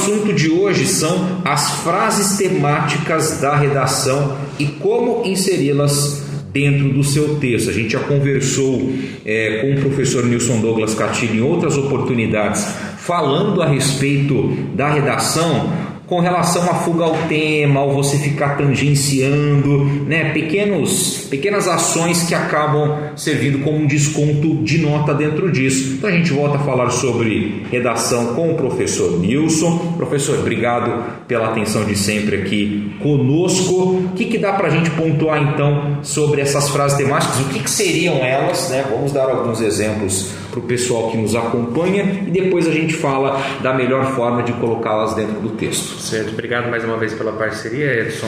assunto de hoje são as frases temáticas da redação e como inseri-las dentro do seu texto. A gente já conversou com o professor Nilson Douglas Catino em outras oportunidades, falando a respeito da redação, com relação à fuga ao tema, ao você ficar tangenciando, né, pequenas ações que acabam servindo como um desconto de nota dentro disso. Então a gente volta a falar sobre redação com o professor Nilson. Professor, obrigado pela atenção de sempre aqui conosco. O que dá para a gente pontuar então sobre essas frases temáticas? O que seriam elas, né? Vamos dar alguns exemplos para o pessoal que nos acompanha e depois a gente fala da melhor forma de colocá-las dentro do texto. Certo, obrigado mais uma vez pela parceria, Edson.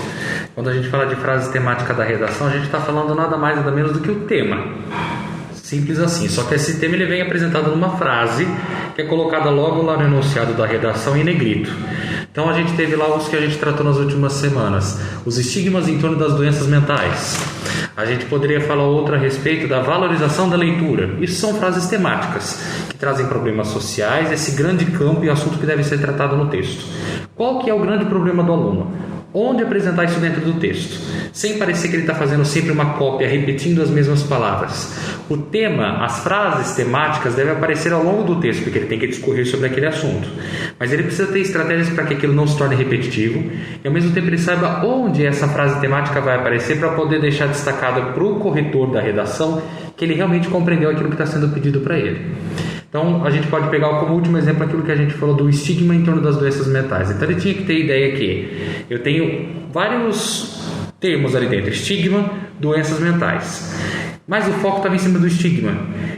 Quando a gente fala de frase temática da redação, a gente está falando nada mais nada menos do que o tema. Simples assim, só que esse tema ele vem apresentado numa frase que é colocada logo lá no enunciado da redação em negrito. Então a gente teve lá os que a gente tratou nas últimas semanas, os estigmas em torno das doenças mentais. A gente poderia falar outra a respeito da valorização da leitura. Isso são frases temáticas que trazem problemas sociais, esse grande campo e assunto que deve ser tratado no texto. Qual que é o grande problema do aluno? Onde apresentar isso dentro do texto, sem parecer que ele está fazendo sempre uma cópia, repetindo as mesmas palavras. O tema, as frases temáticas devem aparecer ao longo do texto, porque ele tem que discorrer sobre aquele assunto. Mas ele precisa ter estratégias para que aquilo não se torne repetitivo e ao mesmo tempo ele saiba onde essa frase temática vai aparecer para poder deixar destacada para o corretor da redação que ele realmente compreendeu aquilo que está sendo pedido para ele. Então, a gente pode pegar como último exemplo aquilo que a gente falou do estigma em torno das doenças mentais. Então, ele tinha que ter ideia que eu tenho vários termos ali dentro: estigma, doenças mentais. Mas o foco estava em cima do estigma.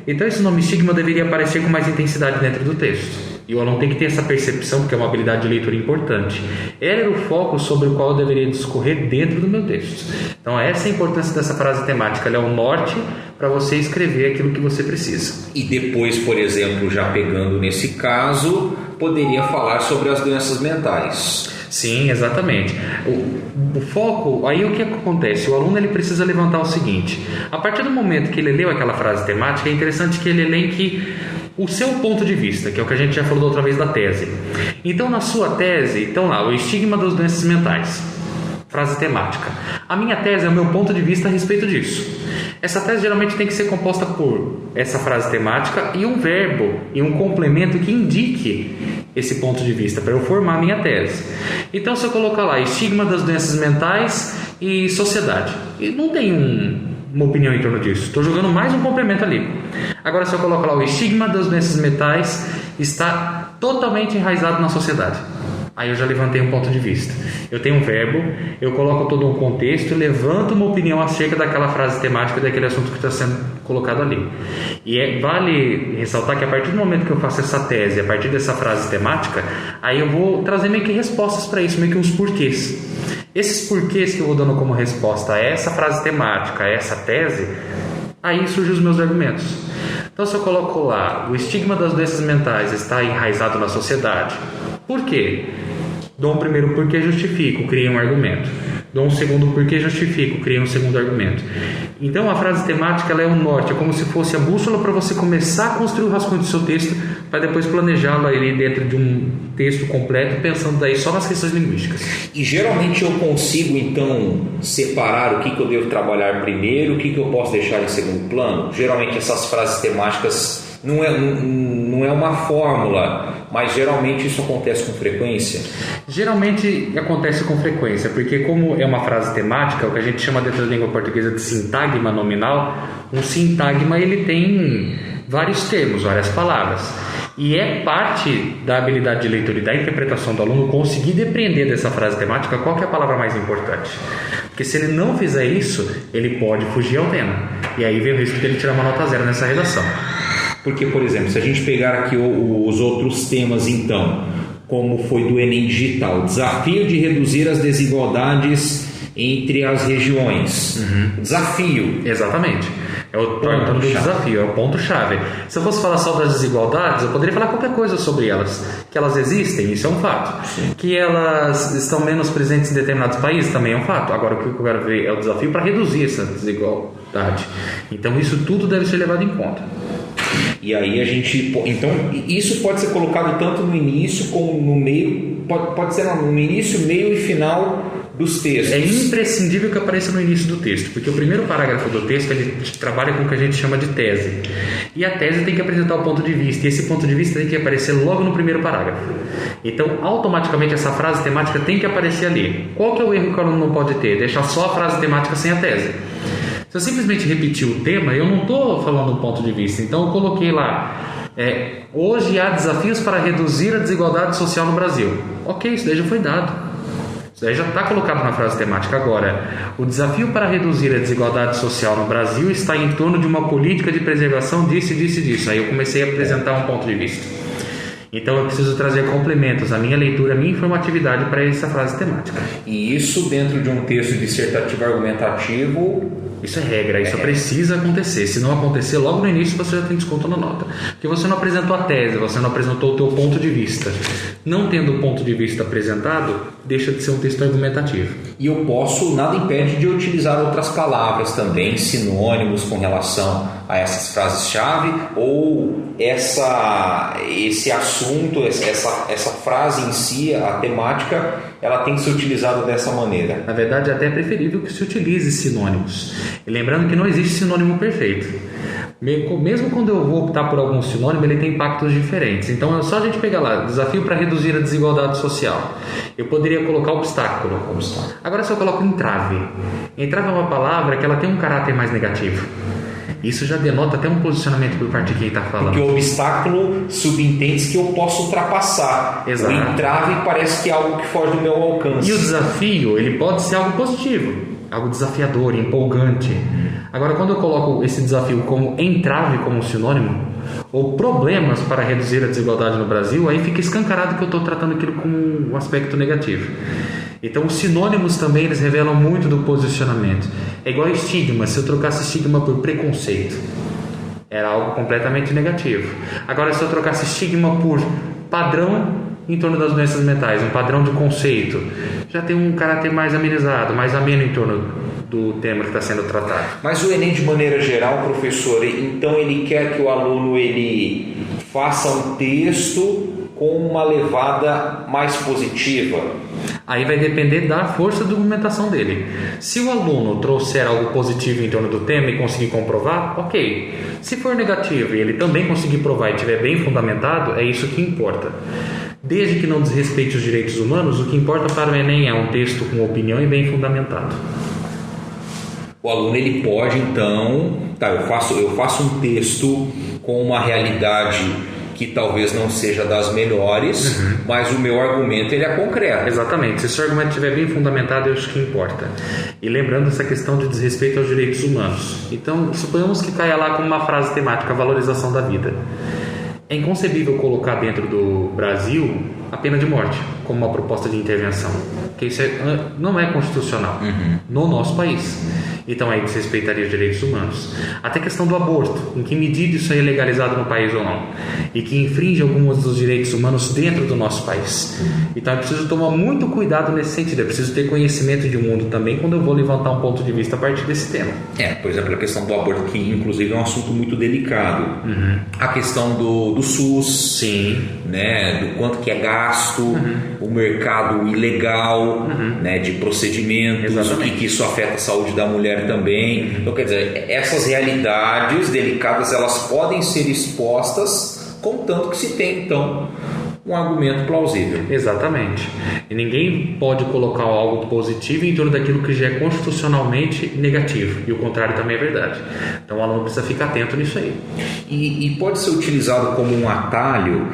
Então, esse nome estigma deveria aparecer com mais intensidade dentro do texto. E o aluno tem que ter essa percepção, porque é uma habilidade de leitura importante. Era o foco sobre o qual eu deveria discorrer dentro do meu texto. Então, essa é a importância dessa frase temática. Ela é o norte para você escrever aquilo que você precisa. E depois, por exemplo, já pegando nesse caso, poderia falar sobre as doenças mentais. Sim, exatamente. O foco, aí o que acontece? O aluno ele precisa levantar o seguinte: a partir do momento que ele leu aquela frase temática, é interessante que ele elenque o seu ponto de vista, que é o que a gente já falou da outra vez da tese. Então, na sua tese, então lá, o estigma das doenças mentais, frase temática. A minha tese é o meu ponto de vista a respeito disso. Essa tese geralmente tem que ser composta por essa frase temática e um verbo e um complemento que indique esse ponto de vista para eu formar a minha tese. Então, se eu colocar lá estigma das doenças mentais e sociedade, e não tem uma opinião em torno disso, estou jogando mais um complemento ali. Agora, se eu colocar lá o estigma das doenças mentais está totalmente enraizado na sociedade, aí eu já levantei um ponto de vista. Eu tenho um verbo, eu coloco todo um contexto e levanto uma opinião acerca daquela frase temática, daquele assunto que está sendo colocado ali. E vale ressaltar que a partir do momento que eu faço essa tese, a partir dessa frase temática, aí eu vou trazer meio que respostas para isso, meio que uns porquês. Esses porquês que eu vou dando como resposta a essa frase temática, a essa tese, aí surgem os meus argumentos. Então, se eu coloco lá, o estigma das doenças mentais está enraizado na sociedade. Por quê? Dou um primeiro porquê, justifico, crio um argumento. Dou um segundo porquê, justifico, crio um segundo argumento. Então, a frase temática ela é o norte, é como se fosse a bússola para você começar a construir o rascunho do seu texto, para depois planejá-lo ali dentro de um texto completo, pensando daí só nas questões linguísticas. E geralmente eu consigo, então, separar o que eu devo trabalhar primeiro, o que eu posso deixar em segundo plano? Geralmente essas frases temáticas não é uma fórmula, mas geralmente isso acontece com frequência? Geralmente acontece com frequência, porque como é uma frase temática, o que a gente chama dentro da língua portuguesa de sintagma nominal, um sintagma ele tem vários termos, várias palavras. E é parte da habilidade de leitura e da interpretação do aluno conseguir depreender dessa frase temática qual que é a palavra mais importante. Porque se ele não fizer isso, ele pode fugir ao tema. E aí vem o risco de ele tirar uma nota 0 nessa redação. Porque, por exemplo, se a gente pegar aqui os outros temas, então, como foi do Enem Digital, desafio de reduzir as desigualdades entre as regiões. Desafio. Exatamente. É o ponto do desafio, é o ponto-chave. Se eu fosse falar só das desigualdades, eu poderia falar qualquer coisa sobre elas. Que elas existem, isso é um fato. Sim. Que elas estão menos presentes em determinados países, também é um fato. Agora, o que eu quero ver é o desafio para reduzir essa desigualdade. Então, isso tudo deve ser levado em conta. E aí a gente... Então, isso pode ser colocado tanto no início como no meio, pode ser no início, meio e final dos textos. É imprescindível que apareça no início do texto, porque o primeiro parágrafo do texto ele trabalha com o que a gente chama de tese. E a tese tem que apresentar o ponto de vista, e esse ponto de vista tem que aparecer logo no primeiro parágrafo. Então, automaticamente, essa frase temática tem que aparecer ali. Qual que é o erro que o aluno não pode ter? Deixar só a frase temática sem a tese. Se eu simplesmente repetir o tema, eu não estou falando o ponto de vista. Então, eu coloquei lá, hoje há desafios para reduzir a desigualdade social no Brasil. Ok, isso daí já foi dado. Isso daí já está colocado na frase temática. Agora, o desafio para reduzir a desigualdade social no Brasil está em torno de uma política de preservação disso. Aí eu comecei a apresentar um ponto de vista. Então eu preciso trazer complementos à minha leitura, à minha informatividade para essa frase temática. E isso dentro de um texto dissertativo argumentativo... Isso é regra, isso precisa acontecer. Se não acontecer, logo no início você já tem desconto na nota. Porque você não apresentou a tese, você não apresentou o teu ponto de vista. Não tendo o ponto de vista apresentado, deixa de ser um texto argumentativo. E eu posso, nada impede de eu utilizar outras palavras também, sinônimos com relação a essas frases-chave, ou esse assunto, essa frase em si, a temática, ela tem que ser utilizada dessa maneira. Na verdade, até é preferível que se utilize sinônimos. E lembrando que não existe sinônimo perfeito. Mesmo quando eu vou optar por algum sinônimo, ele tem impactos diferentes. Então é só a gente pegar lá, desafio para reduzir a desigualdade social. Eu poderia colocar obstáculo. Agora se eu coloco entrave. Entrave é uma palavra que ela tem um caráter mais negativo. Isso já denota até um posicionamento por parte de quem está falando. Porque o obstáculo subentende que eu posso ultrapassar. Exato. O entrave parece que é algo que foge do meu alcance. E o desafio, ele pode ser algo positivo, algo desafiador, empolgante. Agora, quando eu coloco esse desafio como entrave, como sinônimo, ou problemas para reduzir a desigualdade no Brasil, aí fica escancarado que eu estou tratando aquilo como um aspecto negativo. Então, os sinônimos também eles revelam muito do posicionamento. É igual estigma. Se eu trocasse estigma por preconceito, era algo completamente negativo. Agora, se eu trocasse estigma por padrão em torno das doenças mentais, um padrão de conceito, já tem um caráter mais amenizado, mais ameno em torno do tema que está sendo tratado. Mas o Enem, de maneira geral, professor, então ele quer que o aluno ele faça um texto com uma levada mais positiva? Aí vai depender da força de argumentação dele. Se o aluno trouxer algo positivo em torno do tema e conseguir comprovar, ok. Se for negativo e ele também conseguir provar e estiver bem fundamentado, é isso que importa. Desde que não desrespeite os direitos humanos, o que importa para o Enem é um texto com opinião e bem fundamentado. O aluno ele pode então, eu faço um texto com uma realidade que talvez não seja das melhores, mas o meu argumento ele é concreto. Exatamente, se o seu argumento estiver bem fundamentado, é isso que importa. E lembrando essa questão de desrespeito aos direitos humanos. Então, suponhamos que caia lá como uma frase temática, a valorização da vida. É inconcebível colocar dentro do Brasil a pena de morte como uma proposta de intervenção, porque isso não é constitucional no nosso país. Então aí desrespeitaria os direitos humanos. Até a questão do aborto, em que medida isso é legalizado no país ou não, e que infringe alguns dos direitos humanos dentro do nosso país. Então eu preciso tomar muito cuidado nesse sentido, eu preciso ter conhecimento de mundo também quando eu vou levantar um ponto de vista a partir desse tema. Por exemplo, a questão do aborto, que inclusive é um assunto muito delicado. A questão do SUS, sim, né, do quanto que é gasto, o mercado ilegal, né, de procedimentos, o que isso afeta a saúde da mulher também. Então, quer dizer, essas realidades delicadas, elas podem ser expostas, contanto que se tem, então, um argumento plausível. Exatamente. E ninguém pode colocar algo positivo em torno daquilo que já é constitucionalmente negativo. E o contrário também é verdade. Então o aluno precisa ficar atento nisso aí. E pode ser utilizado como um atalho,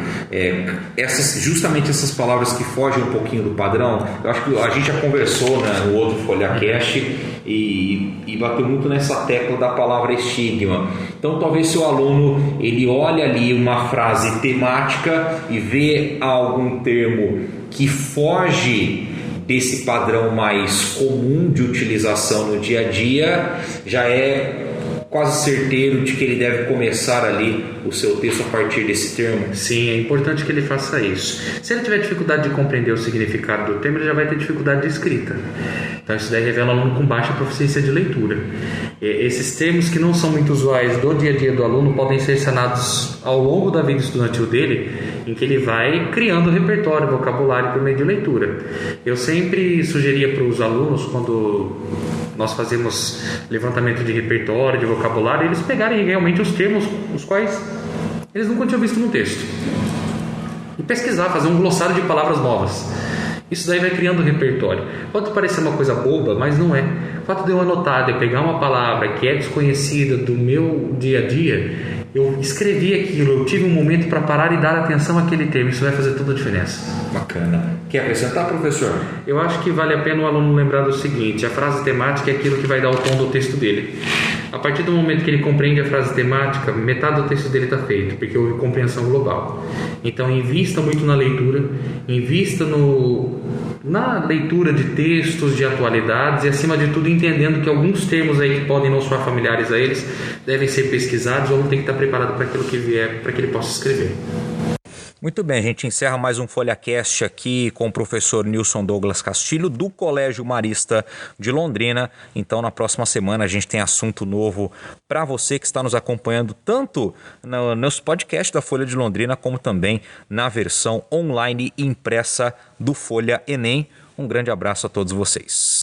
justamente essas palavras que fogem um pouquinho do padrão. Eu acho que a gente já conversou, né, no outro FolhaCast e bateu muito nessa tecla da palavra estigma. Então talvez se o aluno ele olha ali uma frase temática e vê algum termo que foge desse padrão mais comum de utilização no dia a dia, já é quase certeiro de que ele deve começar ali o seu texto a partir desse termo. Sim, é importante que ele faça isso. Se ele tiver dificuldade de compreender o significado do termo, ele já vai ter dificuldade de escrita. Então isso daí revela aluno com baixa proficiência de leitura. Esses termos que não são muito usuais do dia a dia do aluno podem ser sanados ao longo da vida estudantil dele, em que ele vai criando repertório, vocabulário por meio de leitura. Eu sempre sugeria para os alunos, quando nós fazemos levantamento de repertório, de vocabulário, eles pegarem realmente os termos os quais eles nunca tinham visto no texto e pesquisar, fazer um glossário de palavras novas. Isso daí vai criando repertório. Pode parecer uma coisa boba, mas não é. O fato de eu anotar, de eu pegar uma palavra que é desconhecida do meu dia a dia, eu escrevi aquilo, eu tive um momento para parar e dar atenção àquele termo. Isso vai fazer toda a diferença. Bacana. Quer acrescentar, professor? Eu acho que vale a pena o aluno lembrar do seguinte: a frase temática é aquilo que vai dar o tom do texto dele. A partir do momento que ele compreende a frase temática, metade do texto dele está feito, porque houve compreensão global. Então, invista muito na leitura, invista na leitura de textos, de atualidades e, acima de tudo, entendendo que alguns termos aí que podem não soar familiares a eles devem ser pesquisados ou não tem que estar preparado para aquilo que vier, para que ele possa escrever. Muito bem, a gente encerra mais um FolhaCast aqui com o professor Nilson Douglas Castilho, do Colégio Marista de Londrina. Então, na próxima semana, a gente tem assunto novo para você que está nos acompanhando, tanto nos podcasts da Folha de Londrina, como também na versão online e impressa do Folha Enem. Um grande abraço a todos vocês.